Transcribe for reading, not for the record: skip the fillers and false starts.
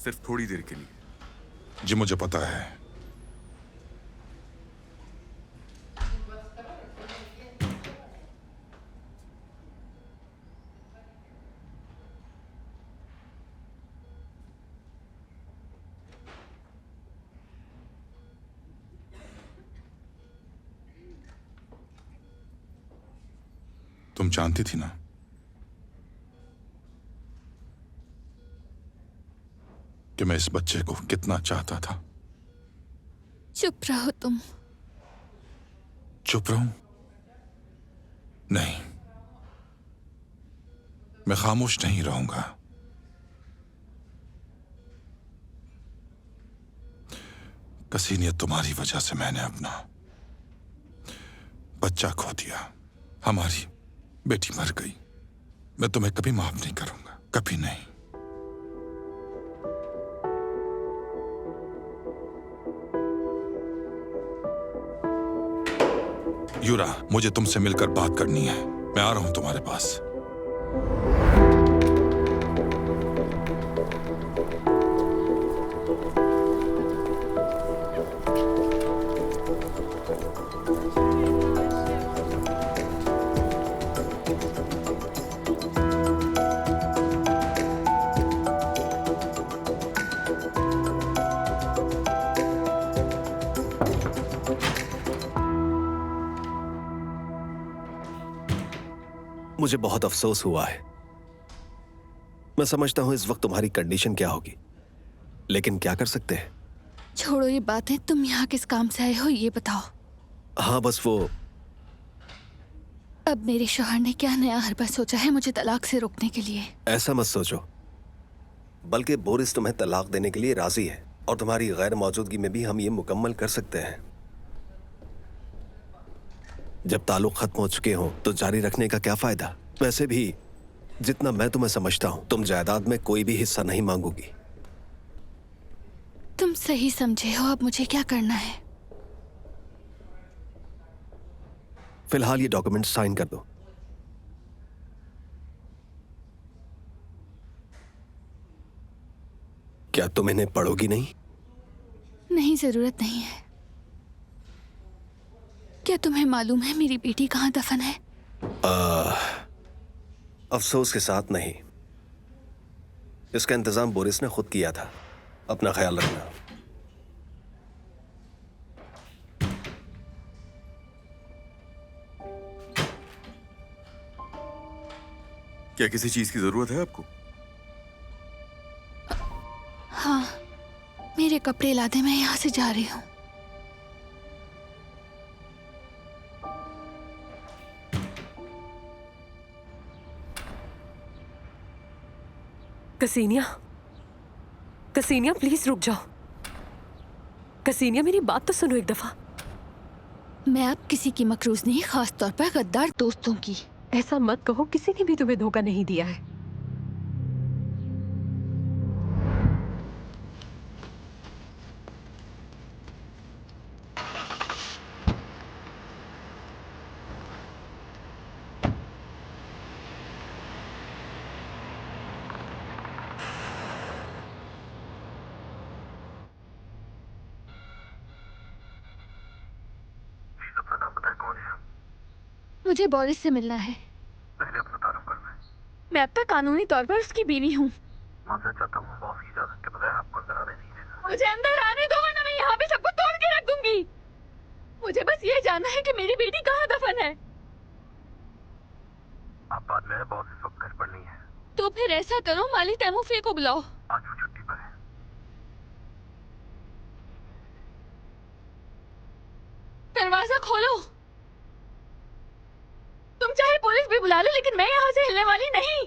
सिर्फ थोड़ी देर के लिए। जी मुझे पता है। तुम जानती थी ना कि मैं इस बच्चे को कितना चाहता था। चुप रहो तुम। चुप रहूं? नहीं, मैं खामोश नहीं रहूंगा। कसीनियत, तुम्हारी वजह से मैंने अपना बच्चा खो दिया। हमारी बेटी मर गई। मैं तुम्हें कभी माफ नहीं करूंगा, कभी नहीं। यूरा, मुझे तुमसे मिलकर बात करनी है। मैं आ रहा हूं तुम्हारे पास। मुझे बहुत अफसोस हुआ है। मैं समझता हूं इस वक्त तुम्हारी कंडीशन क्या होगी, लेकिन क्या कर सकते हैं। छोड़ो ये बातें, तुम यहाँ किस काम से आए हो ये बताओ। हाँ बस वो, अब मेरे शौहर ने क्या नया हरबा सोचा है मुझे तलाक से रोकने के लिए? ऐसा मत सोचो, बल्कि बोरिस तुम्हें तलाक देने के लिए राजी है और तुम्हारी गैर मौजूदगी में भी हम ये मुकम्मल कर सकते हैं। जब ताल्लुक खत्म हो चुके हो तो जारी रखने का क्या फायदा। वैसे भी जितना मैं तुम्हें समझता हूं, तुम जायदाद में कोई भी हिस्सा नहीं मांगोगी। तुम सही समझे हो, अब मुझे क्या करना है? फिलहाल ये डॉक्यूमेंट साइन कर दो। क्या तुम इन्हें पढ़ोगी नहीं? नहीं, जरूरत नहीं है। क्या तुम्हें मालूम है मेरी बेटी कहाँ दफन है? अफसोस के साथ नहीं। इसका इंतजाम बोरिस ने खुद किया था। अपना ख्याल रखना। क्या किसी चीज की जरूरत है आपको? हाँ, मेरे कपड़े ला दे, मैं यहाँ से जा रही हूँ। कसीनिया, कसीनिया प्लीज रुक जाओ। कसीनिया मेरी बात तो सुनो एक दफा। मैं अब किसी की मकरूज नहीं, खास तौर पर गद्दार दोस्तों की। ऐसा मत कहो, किसी ने भी तुम्हें धोखा नहीं दिया है। मुझे बोरिस से मिलना है। पहले अपना तारुफ करना है। मैं अब तक कानूनी तौर पर उसकी बीवी हूँ। माजरत चाहता हूँ, बॉस की इजाजत के बगैर आपको अंदर आने नहीं देगा। मुझे अंदर आने दो वरना मैं यहाँ पे सबको तोड़ के रख दूंगी। मुझे बस ये जानना है कि मेरी बेटी कहाँ दफन है। आप बाद में, बॉस इस वक्त घर पर नहीं है। तो फिर ऐसा करो, माली तैमूफे को बुलाओ। आज वो छुट्टी पर है। दरवाजा खोलो। तुम चाहे पुलिस भी बुला लो, लेकिन मैं यहाँ से हिलने वाली नहीं।